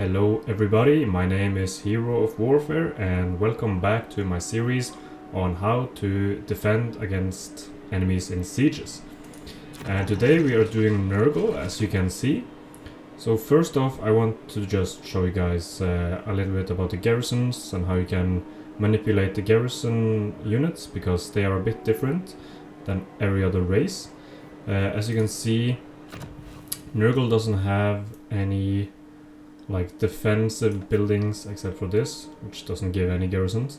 Hello everybody, my name is Hero of Warfare and welcome back to my series on how to defend against enemies in sieges. And today we are doing Nurgle, as you can see. So first off, I want to just show you guys a little bit about the garrisons and how you can manipulate the garrison units, because they are a bit different than every other race. As you can see, Nurgle doesn't have any defensive buildings except for this, which doesn't give any garrisons.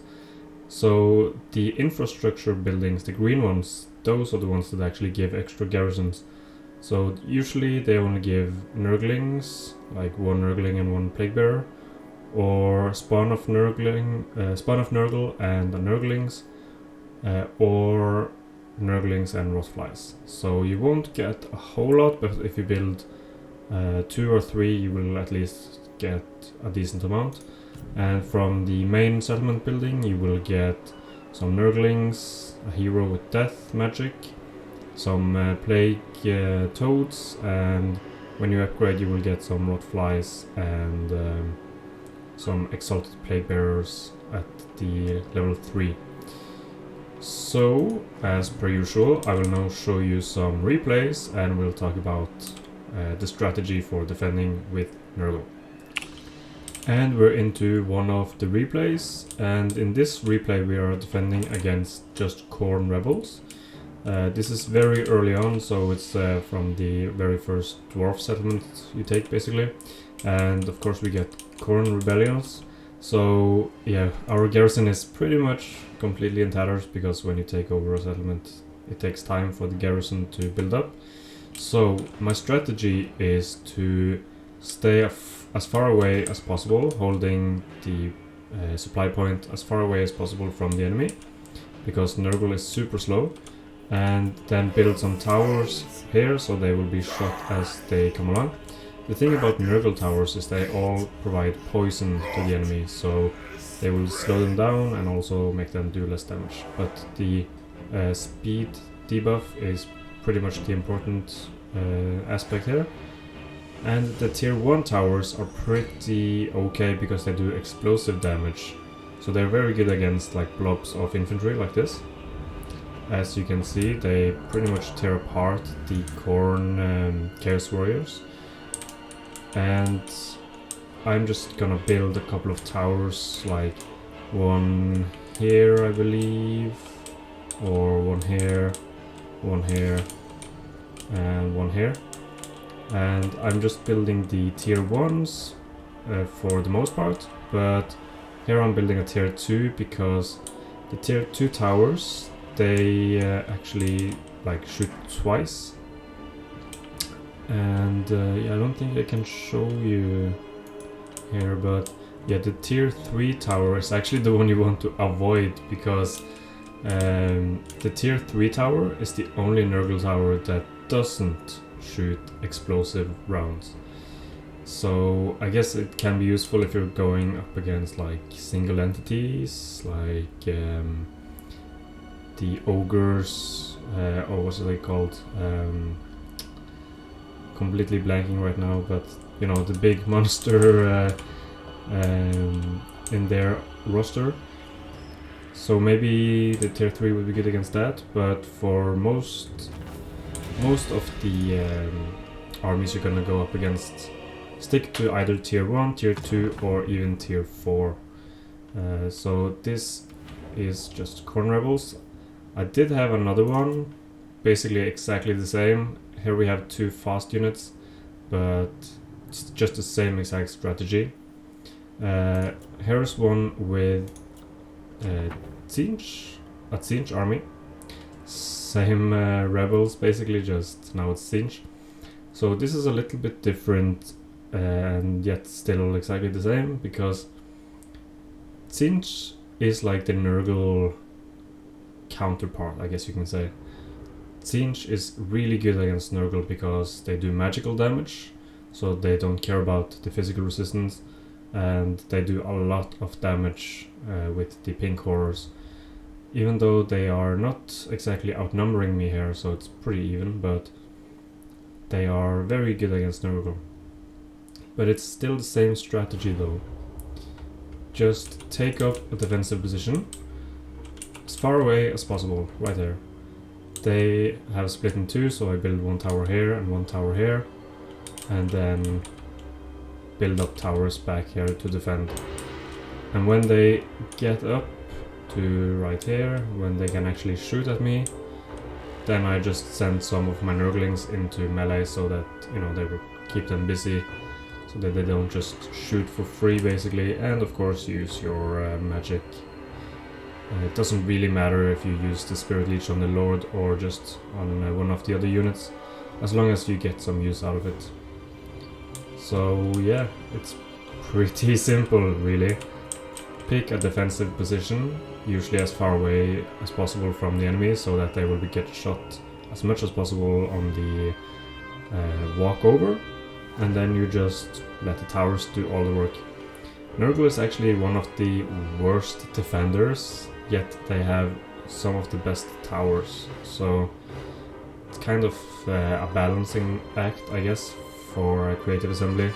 So the infrastructure buildings, the green ones, those are the ones that actually give extra garrisons. So usually they only give Nurglings, like one Nurgling and one Plague Bearer, or spawn of Nurgle and the Nurglings, or Nurglings and Rothflies. So you won't get a whole lot, but if you build 2 or 3, you will at least get a decent amount. And from the main settlement building you will get some Nurglings, a hero with death magic, some plague toads, and when you upgrade you will get some Rothflies and some exalted plague bearers at the level 3. So as per usual, I will now show you some replays and we'll talk about the strategy for defending with Nurgle. And we're into one of the replays, and in this replay we are defending against just Khorne rebels. This is very early on, so it's from the very first dwarf settlement you take basically, and of course we get Khorne rebellions. So yeah, our garrison is pretty much completely in tatters, because when you take over a settlement it takes time for the garrison to build up. So my strategy is to stay as far away as possible, holding the supply point as far away as possible from the enemy, because Nurgle is super slow, and then build some towers here so they will be shot as they come along. The thing about Nurgle towers is they all provide poison to the enemy, so they will slow them down and also make them do less damage. But the speed debuff is pretty much the important aspect here. And the tier 1 towers are pretty okay because they do explosive damage, so they're very good against like blobs of infantry like this. As you can see, they pretty much tear apart the Khorne Chaos Warriors. And I'm just gonna build a couple of towers, like one here I believe, or one here, and one here. And I'm just building the tier 1s for the most part, but here I'm building a tier 2 because the tier 2 towers, they actually like shoot twice. And yeah, I don't think I can show you here, but yeah, the tier 3 tower is actually the one you want to avoid, because the tier 3 tower is the only Nurgle tower that doesn't shoot explosive rounds. So I guess it can be useful if you're going up against like single entities, like the ogres, or what's they called? Completely blanking right now, but you know, the big monster in their roster. So maybe the tier 3 would be good against that, but for most of the armies you're gonna go up against, stick to either tier 1, tier 2, or even tier 4. So this is just Khorne rebels. I did have another one, basically exactly the same. Here we have 2 fast units, but it's just the same exact strategy. Here's one with a Tzeentch army. Same rebels basically, just now it's Tzeentch. So this is a little bit different, and yet still exactly the same, because Tzeentch is like the Nurgle counterpart, I guess you can say. Tzeentch is really good against Nurgle because they do magical damage, so they don't care about the physical resistance, and they do a lot of damage with the pink horrors. Even though they are not exactly outnumbering me here, so it's pretty even, but they are very good against Nurgle. but it's still the same strategy though. Just take up a defensive position as far away as possible, right there. They have split in two, so I build one tower here and one tower here, and then build up towers back here to defend. And when they get up to right here, when they can actually shoot at me, then I just send some of my Nurglings into melee so that, you know, they will keep them busy, so that they don't just shoot for free basically, and of course use your magic. It doesn't really matter if you use the Spirit Leech on the Lord or just on one of the other units, as long as you get some use out of it. So yeah, it's pretty simple really. Pick a defensive position, usually as far away as possible from the enemy, so that they will get shot as much as possible on the walkover, and then you just let the towers do all the work. Nurgle is actually one of the worst defenders, yet they have some of the best towers, so it's kind of a balancing act, I guess, for Creative Assembly,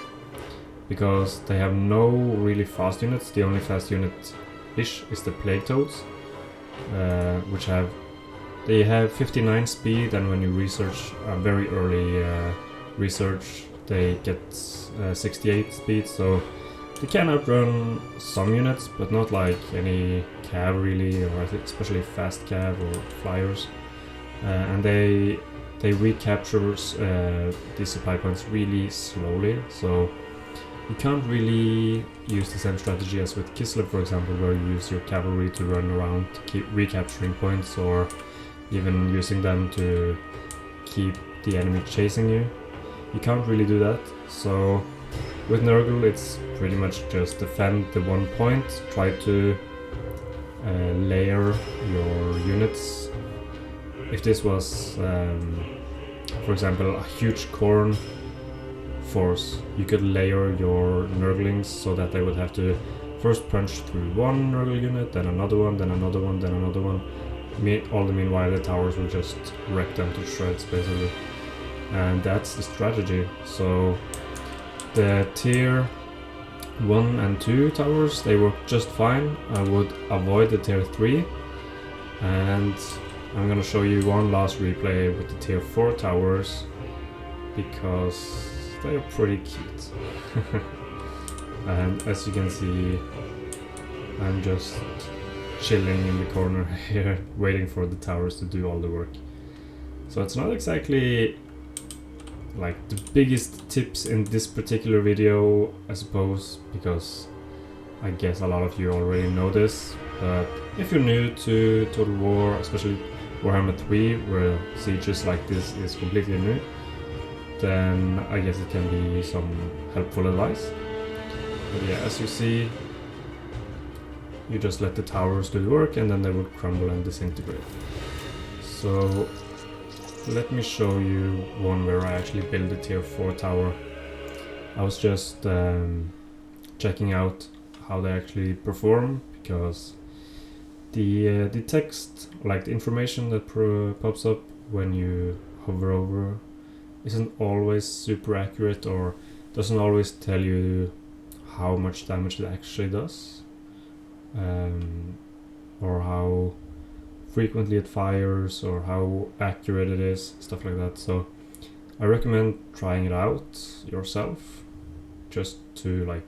because they have no really fast units. The only fast unit-ish is the Plague Toads, which have 59 speed, and when you research very early research, they get 68 speed, so they can outrun some units, but not like any cav really, or especially fast cav or flyers. And they recapture these supply points really slowly, so you can't really use the same strategy as with Kislev, for example, where you use your cavalry to run around to keep recapturing points, or even using them to keep the enemy chasing you. You can't really do that, so with Nurgle it's pretty much just defend the one point, try to layer your units. If this was, for example, a huge Khorne force, you could layer your Nurglings so that they would have to first punch through one Nurgle unit, then another one, then another one, then another one. All the meanwhile the towers will just wreck them to shreds basically. And that's the strategy. So the tier 1 and 2 towers, they work just fine. I would avoid the tier 3, and I'm gonna show you one last replay with the tier 4 towers, because they're pretty cute. And as you can see, I'm just chilling in the corner here waiting for the towers to do all the work. So it's not exactly like the biggest tips in this particular video, I suppose, because I guess a lot of you already know this, but if you're new to Total War, especially Warhammer 3, where sieges like this is completely new, then I guess it can be some helpful advice. But yeah, as you see, you just let the towers do the work and then they will crumble and disintegrate. So let me show you one where I actually build a tier 4 tower. I was just checking out how they actually perform, because the text, like the information that pops up when you hover over, isn't always super accurate, or doesn't always tell you how much damage it actually does, or how frequently it fires, or how accurate it is, stuff like that. So I recommend trying it out yourself, just to like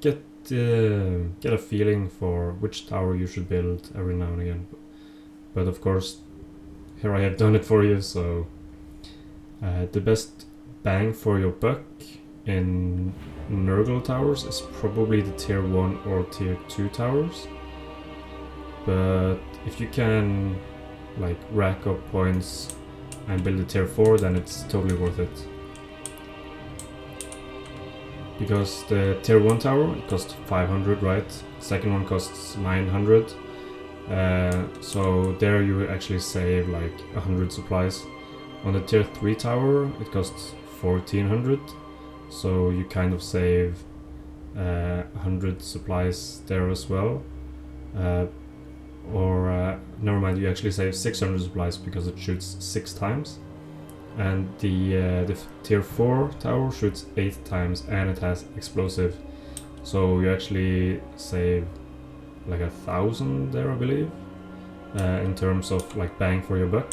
get a feeling for which tower you should build every now and again. But of course, here I have done it for you, so the best bang for your buck in Nurgle towers is probably the tier 1 or tier 2 towers. But if you can like rack up points and build a tier 4, then it's totally worth it. Because the tier 1 tower, it costs 500, right? Second one costs 900. So there you actually save like 100 supplies. On the tier 3 tower, it costs 1400. So you kind of save 100 supplies there as well. Never mind, you actually save 600 supplies because it shoots 6 times. and the tier 4 tower shoots 8 times and it has explosive, so you actually save like 1,000 there, I believe, in terms of like bang for your buck.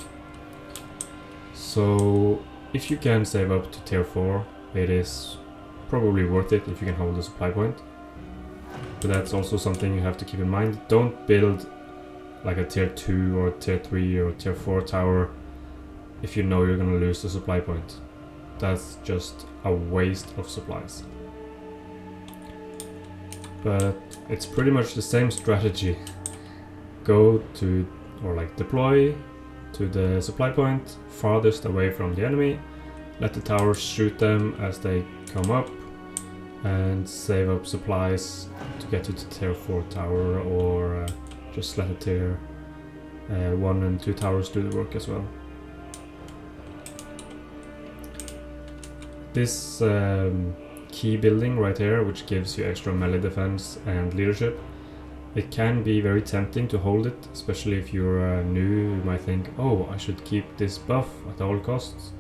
So if you can save up to tier 4, it is probably worth it if you can hold the supply point. But that's also something you have to keep in mind. Don't build like a tier 2 or tier 3 or tier 4 tower if you know you're gonna lose the supply point. That's just a waste of supplies. But it's pretty much the same strategy. Go to, or like deploy to the supply point farthest away from the enemy, let the towers shoot them as they come up, and save up supplies to get to the tier 4 tower, or just let the tier 1 and 2 towers do the work as well. This key building right here, which gives you extra melee defense and leadership, it can be very tempting to hold it, especially if you're new. You might think, oh, I should keep this buff at all costs,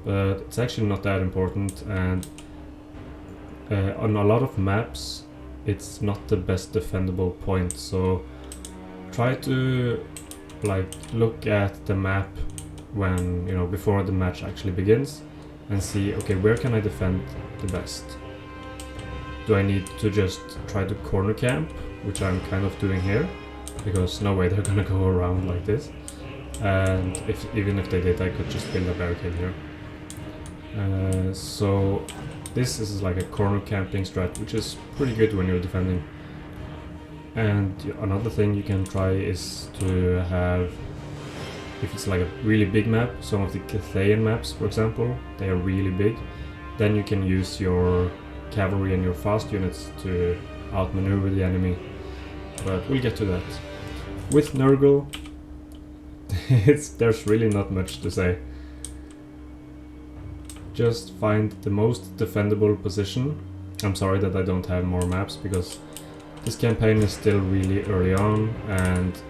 but it's actually not that important, and on a lot of maps it's not the best defendable point, so try to like look at the map when, you know, before the match actually begins, and see, okay, where can I defend the best? Do I need to just try to corner camp, which I'm kind of doing here, because no way they're gonna go around like this, and even if they did, I could just build a barricade here. So this is like a corner camping strat, which is pretty good when you're defending. And another thing you can try is to have, if it's like a really big map, some of the Cathayan maps, for example, they are really big, then you can use your cavalry and your fast units to outmaneuver the enemy. But we'll get to that. With Nurgle, there's really not much to say. Just find the most defendable position. I'm sorry that I don't have more maps, because this campaign is still really early on, and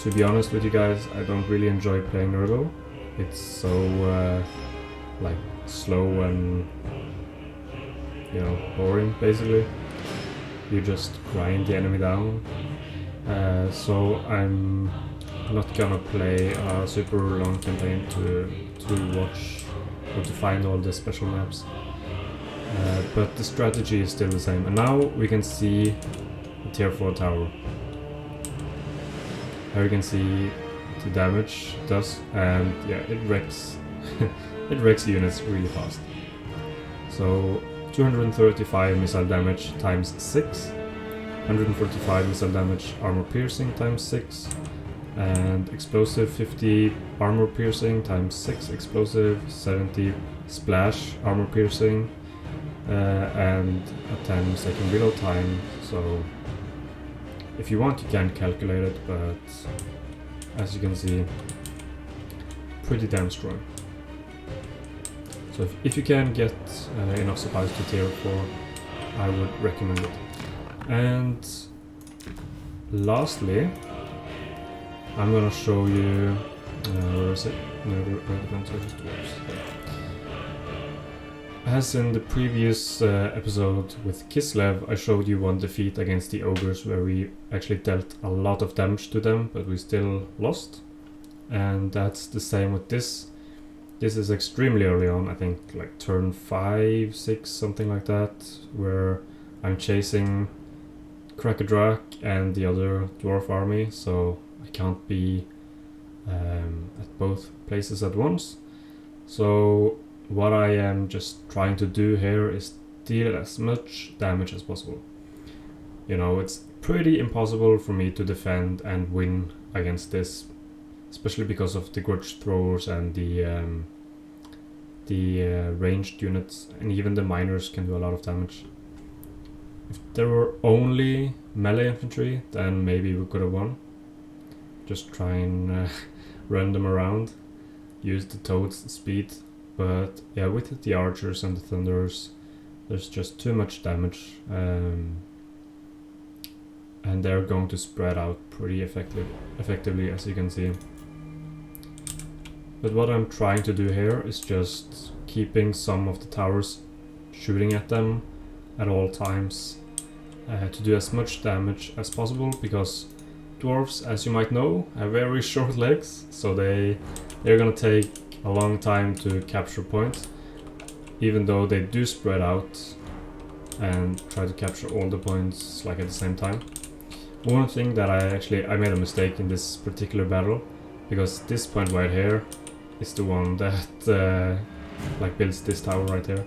to be honest with you guys, I don't really enjoy playing Nurgle. It's so like slow and, you know, boring basically. You just grind the enemy down. So I'm not gonna play a super long campaign to watch or to find all the special maps. But the strategy is still the same. And now we can see the tier 4 tower. Here you can see the damage it does, and yeah, it wrecks it wrecks units really fast. So 235 missile damage times 6, 145 missile damage armor piercing times 6, and explosive 50 armor piercing times 6 explosive, 70 splash armor piercing, and a 10-second reload time. So if you want, you can calculate it, but as you can see, pretty damn strong. So if you can get enough supplies to tier 4, I would recommend it. And lastly, I'm gonna show you, where is it? As in the previous episode with Kislev, I showed you one defeat against the ogres where we actually dealt a lot of damage to them, but we still lost. And that's the same with this. This is extremely early on, I think like turn 5, 6, something like that, where I'm chasing Krakadrak and the other dwarf army, so I can't be at both places at once. So what I am just trying to do here is deal as much damage as possible. You know, it's pretty impossible for me to defend and win against this, especially because of the grudge throwers and the ranged units, and even the miners can do a lot of damage. If there were only melee infantry, then maybe we could have won. Just try and run them around, use the toad's speed. But yeah, with the archers and the thunderers, there's just too much damage, and they're going to spread out pretty effectively, as you can see. But what I'm trying to do here is just keeping some of the towers shooting at them at all times to do as much damage as possible, because dwarves, as you might know, have very short legs, so they're gonna take a long time to capture points, even though they do spread out and try to capture all the points like at the same time. One thing that I made a mistake in this particular battle, because this point right here is the one that like builds this tower right here,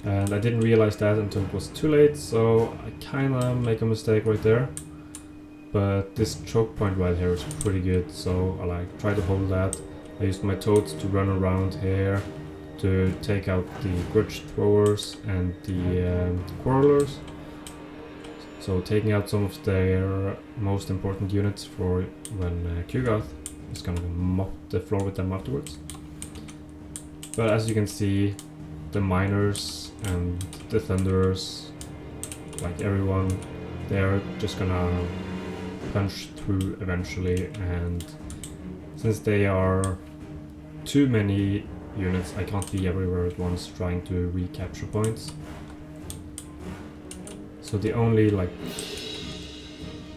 and I didn't realize that until it was too late, so I kinda make a mistake right there. But this choke point right here is pretty good, so I like try to hold that. I used my toads to run around here to take out the grudge throwers and the quarrelers. So taking out some of their most important units for when Kugath is gonna mop the floor with them afterwards. But as you can see, the miners and the thunderers, like everyone, they're just gonna punch through eventually, and since they are too many units, I can't be everywhere at once trying to recapture points. So the only like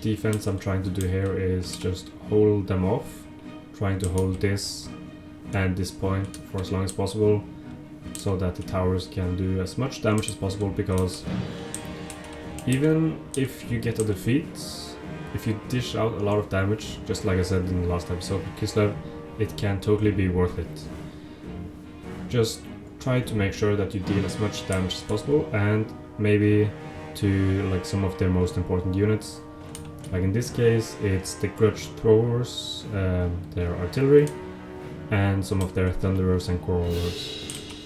defense I'm trying to do here is just hold them off, trying to hold this and this point for as long as possible, so that the towers can do as much damage as possible, because even if you get a defeat, if you dish out a lot of damage, just like I said in the last episode with Kislev, it can totally be worth it. Just try to make sure that you deal as much damage as possible, and maybe to like some of their most important units. Like in this case, it's the grudge throwers, their artillery, and some of their thunderers and quarrelers.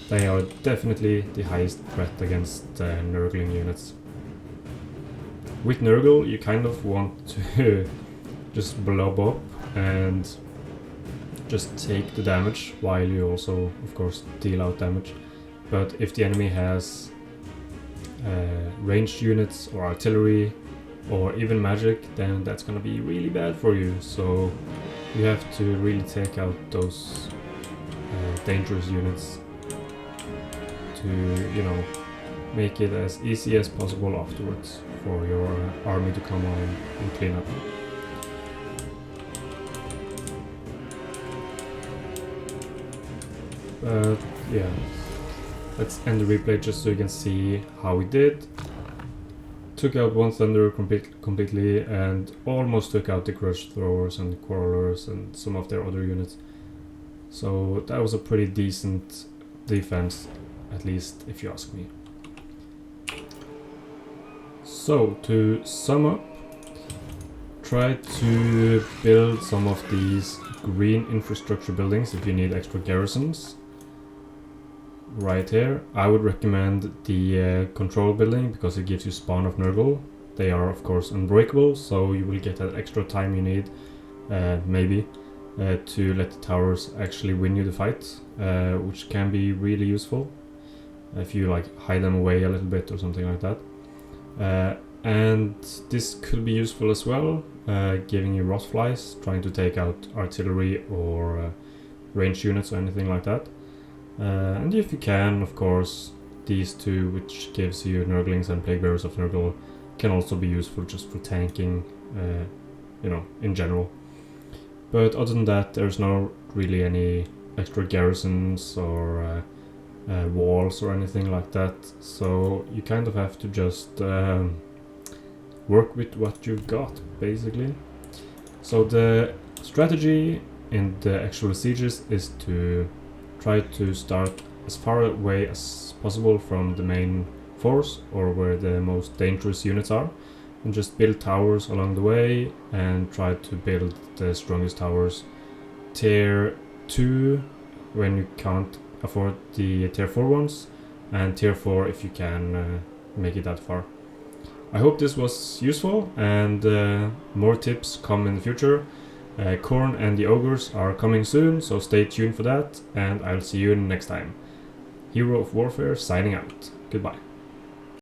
They are definitely the highest threat against Nurgling units. With Nurgle, you kind of want to just blob up and just take the damage, while you also, of course, deal out damage. But if the enemy has ranged units or artillery or even magic, then that's gonna be really bad for you. So you have to really take out those dangerous units to, you know, make it as easy as possible afterwards for your army to come on and clean up. But yeah, let's end the replay just so you can see how we did. Took out one thunder completely and almost took out the grudge throwers and quarrelers and some of their other units. So that was a pretty decent defense, at least if you ask me. So to sum up, try to build some of these green infrastructure buildings if you need extra garrisons. Right here, I would recommend the control building because it gives you spawn of Nurgle. They are of course unbreakable, so you will get that extra time you need, maybe, to let the towers actually win you the fight, which can be really useful if you like hide them away a little bit or something like that. And this could be useful as well, giving you Rothflies, trying to take out artillery or ranged units or anything like that. And if you can, of course, these two, which gives you Nurglings and Plaguebearers of Nurgle, can also be useful just for tanking, you know, in general. But other than that, there's not really any extra garrisons or walls or anything like that, so you kind of have to just work with what you've got, basically. So the strategy in the actual sieges is to try to start as far away as possible from the main force or where the most dangerous units are, and just build towers along the way and try to build the strongest towers tier 2 when you can't afford the tier 4 ones, and tier 4 if you can make it that far. I hope this was useful, and more tips come in the future. Khorne and the ogres are coming soon, so stay tuned for that, and I'll see you next time. Hero of Warfare signing out. Goodbye.